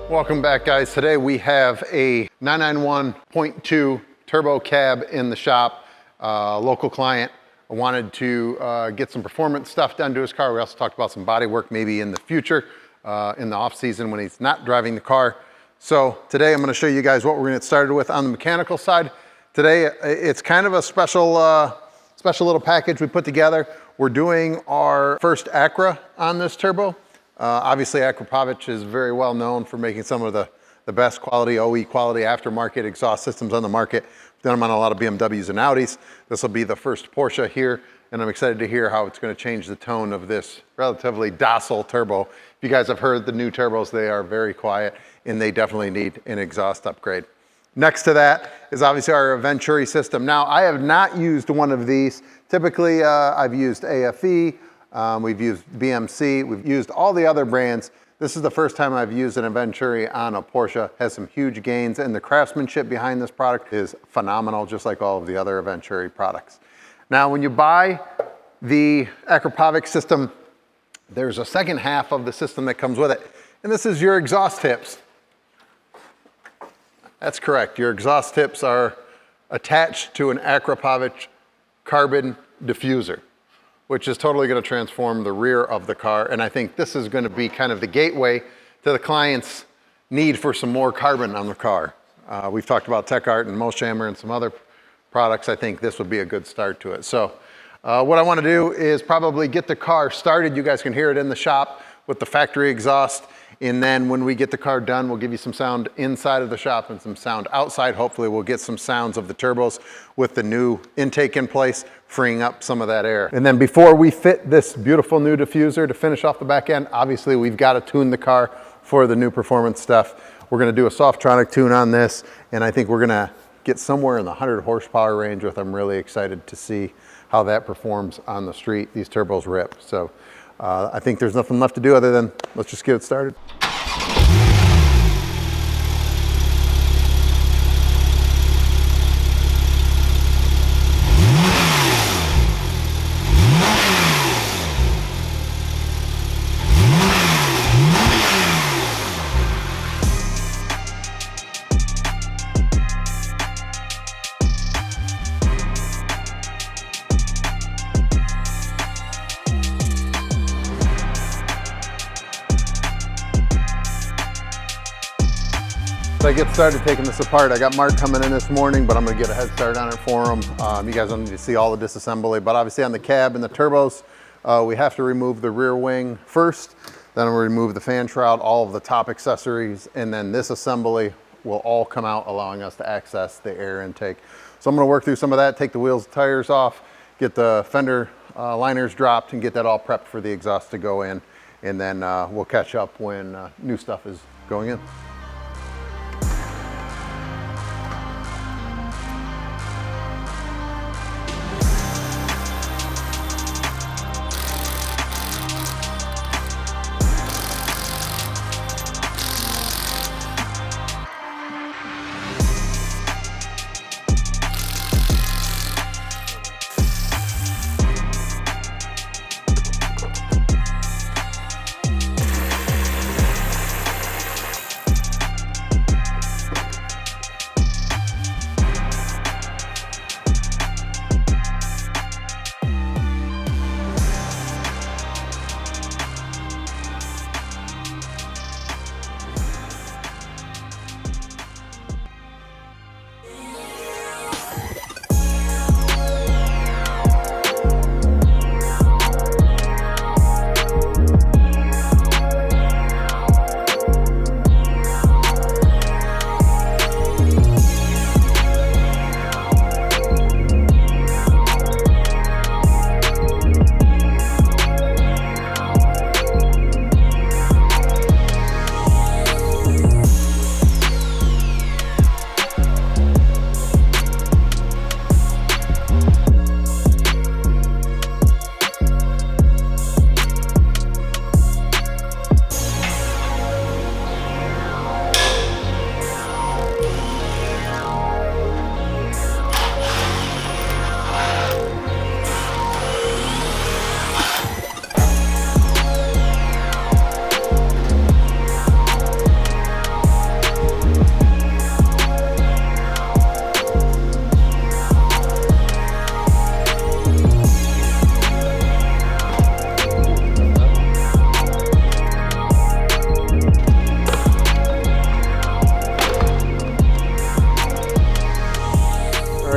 Welcome back, guys. Today we have a 991.2 turbo cab in the shop. Local client wanted to get some performance stuff done to his car. We also talked about some body work maybe in the future, in the off season when he's not driving the car. So today I'm going to show you guys what we're going to get started with on the mechanical side. Today it's kind of a special little package we put together. We're doing our first Acra on this turbo. Obviously Akrapovic is very well known for making some of the best quality, OE quality aftermarket exhaust systems on the market. We've done them on a lot of BMWs and Audis. This will be the first Porsche here, and I'm excited to hear how it's going to change the tone of this relatively docile turbo. If you guys have heard the new turbos, they are very quiet and they definitely need an exhaust upgrade. Next to that is obviously our Eventuri system. Now, I have not used one of these. Typically, I've used AFE, we've used BMC, we've used all the other brands. This is the first time I've used an Eventuri on a Porsche. It has some huge gains, and the craftsmanship behind this product is phenomenal, just like all of the other Eventuri products. Now, when you buy the Akrapovic system, there's a second half of the system that comes with it, and this is your exhaust tips. That's correct. Your exhaust tips are attached to an Akrapovic carbon diffuser, which is totally going to transform the rear of the car. And I think this is going to be kind of the gateway to the client's need for some more carbon on the car. We've talked about Tech Art and Moshammer and some other products. I think this would be a good start to it. So what I want to do is probably get the car started. You guys can hear it in the shop with the factory exhaust. And then when we get the car done, we'll give you some sound inside of the shop and some sound outside. Hopefully we'll get some sounds of the turbos with the new intake in place, freeing up some of that air. And then before we fit this beautiful new diffuser to finish off the back end, obviously we've got to tune the car for the new performance stuff. We're going to do a Softronic tune on this, and I think we're going to get somewhere in the 100 horsepower range with. I'm really excited to see how that performs on the street. These turbos rip. So I think there's nothing left to do other than let's just get it started. I get started taking this apart. I got Mark coming in this morning, but I'm gonna get a head start on it for him. You guys don't need to see all the disassembly, but obviously on the cab and the turbos, we have to remove the rear wing first, then we'll remove the fan shroud, all of the top accessories, and then this assembly will all come out, allowing us to access the air intake. So I'm gonna work through some of that, take the wheels and tires off, get the fender liners dropped, and get that all prepped for the exhaust to go in, and then we'll catch up when new stuff is going in.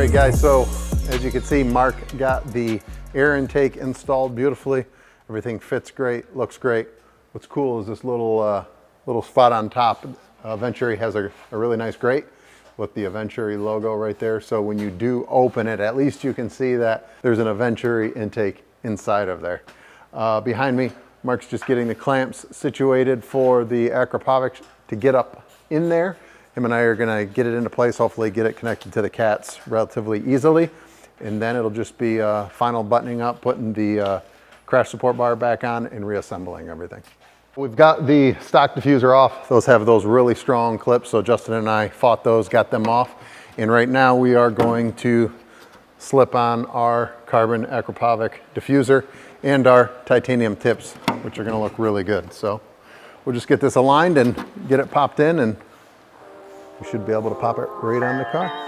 right, guys, so as you can see, Mark got the air intake installed beautifully. Everything fits great, looks great. What's cool is this little spot on top. Eventuri has a really nice grate with the Eventuri logo right there. So when you do open it, at least you can see that there's an Eventuri intake inside of there. Behind me, Mark's just getting the clamps situated for the Akrapovic to get up in there. Him and I are gonna get it into place, hopefully get it connected to the cats relatively easily. And then it'll just be final buttoning up, putting the crash support bar back on and reassembling everything. We've got the stock diffuser off. Those have those really strong clips. So Justin and I fought those, got them off. And right now we are going to slip on our carbon Akrapovic diffuser and our titanium tips, which are gonna look really good. So we'll just get this aligned and get it popped in, and we should be able to pop it right on the car.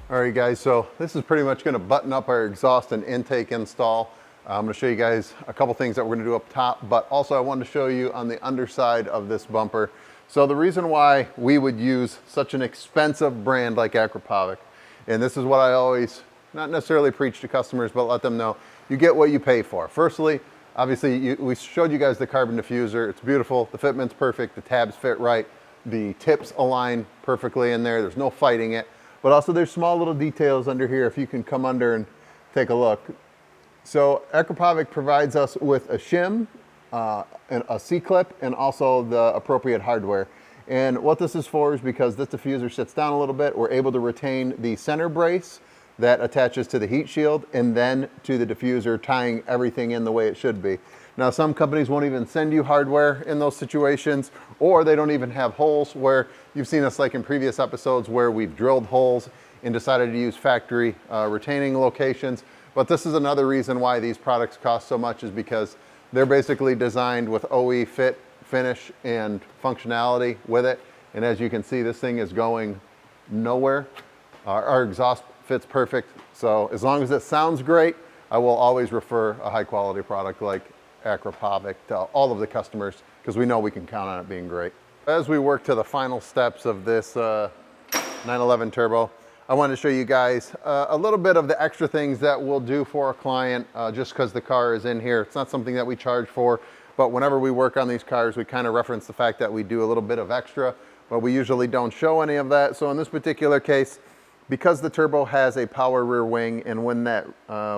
All right, guys, so this is pretty much gonna button up our exhaust and intake install. I'm gonna show you guys a couple things that we're gonna do up top, but also I wanted to show you on the underside of this bumper. So the reason why we would use such an expensive brand like Akrapovic, and this is what I always, not necessarily preach to customers, but let them know, you get what you pay for. Firstly, obviously, we showed you guys the carbon diffuser. It's beautiful, the fitment's perfect, the tabs fit right, the tips align perfectly in there, there's no fighting it. But also there's small little details under here if you can come under and take a look. So Akrapovic provides us with a shim, and a C-clip, and also the appropriate hardware. And what this is for is because this diffuser sits down a little bit, we're able to retain the center brace that attaches to the heat shield and then to the diffuser, tying everything in the way it should be. Now, some companies won't even send you hardware in those situations, or they don't even have holes, where you've seen us like in previous episodes where we've drilled holes and decided to use factory retaining locations. But this is another reason why these products cost so much, is because they're basically designed with OE fit, finish, and functionality with it. And as you can see, this thing is going nowhere. Our exhaust fits perfect. So as long as it sounds great, I will always refer a high quality product like Akrapovic to all of the customers, because we know we can count on it being great. As we work to the final steps of this 911 Turbo, I wanted to show you guys a little bit of the extra things that we'll do for a client just because the car is in here. It's not something that we charge for, but whenever we work on these cars, we kind of reference the fact that we do a little bit of extra, but we usually don't show any of that. So in this particular case, because the Turbo has a power rear wing, and when that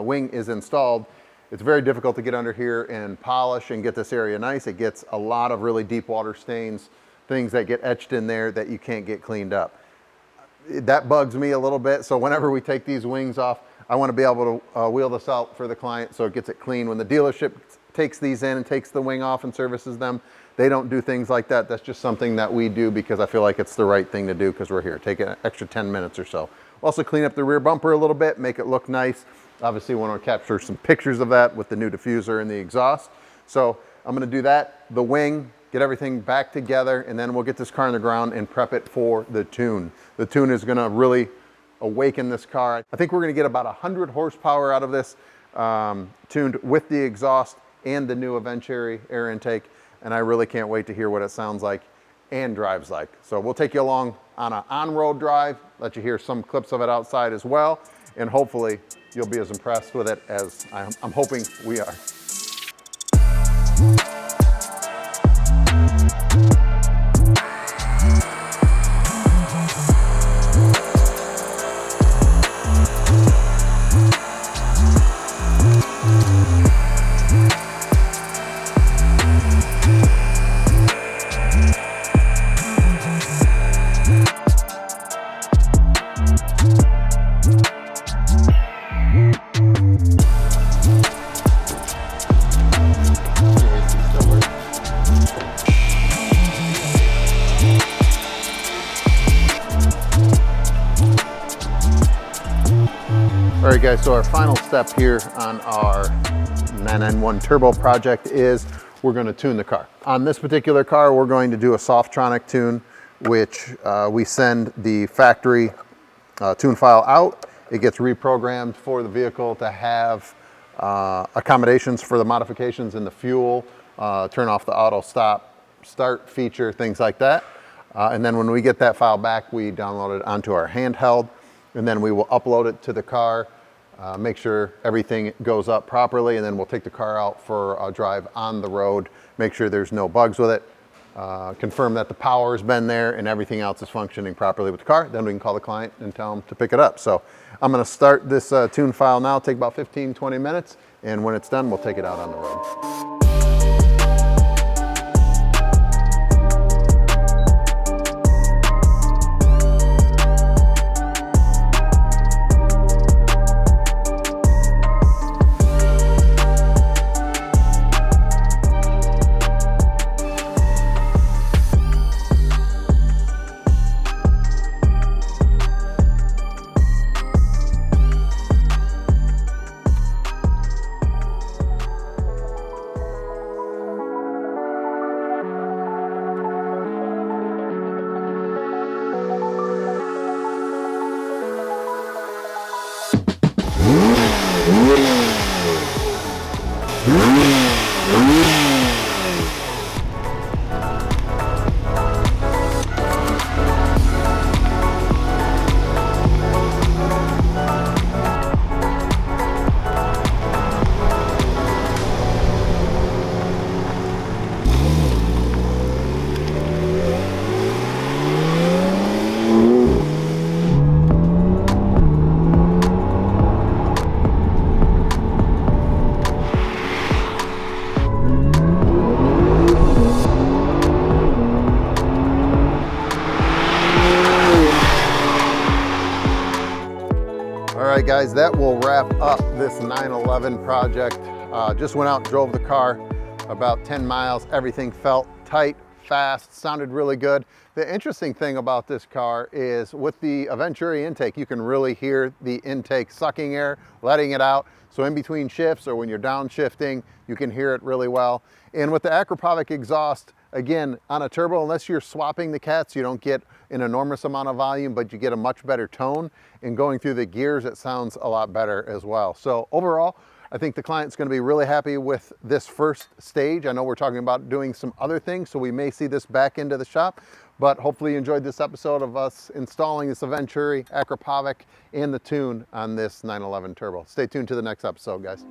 wing is installed, it's very difficult to get under here and polish and get this area nice. It gets a lot of really deep water stains, things that get etched in there that you can't get cleaned up. That bugs me a little bit. So whenever we take these wings off, I want to be able to wheel this out for the client so it gets it clean. When the dealership takes these in and takes the wing off and services them, they don't do things like that. That's just something that we do because I feel like it's the right thing to do because we're here. Take an extra 10 minutes or so. Also clean up the rear bumper a little bit, make it look nice. Obviously want to capture some pictures of that with the new diffuser and the exhaust. So I'm going to do that, the wing, get everything back together, and then we'll get this car on the ground and prep it for the tune. The tune is going to really awaken this car. I think we're going to get about 100 horsepower out of this, tuned with the exhaust and the new Eventuri air intake, and I really can't wait to hear what it sounds like and drives like. So we'll take you along on an on-road drive, let you hear some clips of it outside as well, and hopefully you'll be as impressed with it as I'm hoping we are. All right guys, so our final step here on our 991 turbo project is we're going to tune the car. On this particular car, we're going to do a Softronic tune, which we send the factory tune file out. It gets reprogrammed for the vehicle to have accommodations for the modifications in the fuel, turn off the auto stop start feature, things like that. And then when we get that file back, we download it onto our handheld, and then we will upload it to the car, make sure everything goes up properly, and then we'll take the car out for a drive on the road, make sure there's no bugs with it, confirm that the power's been there and everything else is functioning properly with the car. Then we can call the client and tell them to pick it up. So I'm going to start this tune file now, take about 15-20 minutes, and when it's done, we'll take it out on the road. All right guys, that will wrap up this 911 project. Just went out and drove the car about 10 miles. Everything felt tight, fast, sounded really good. The interesting thing about this car is with the Eventuri intake, you can really hear the intake sucking air, letting it out. So in between shifts or when you're downshifting, you can hear it really well. And with the Akrapovic exhaust, again, on a turbo, unless you're swapping the cats, you don't get an enormous amount of volume, but you get a much better tone. And going through the gears, it sounds a lot better as well. So overall, I think the client's going to be really happy with this first stage. I know we're talking about doing some other things, so we may see this back into the shop, but hopefully you enjoyed this episode of us installing this Eventuri, Akrapovic, and the tune on this 911 turbo. Stay tuned to the next episode, guys.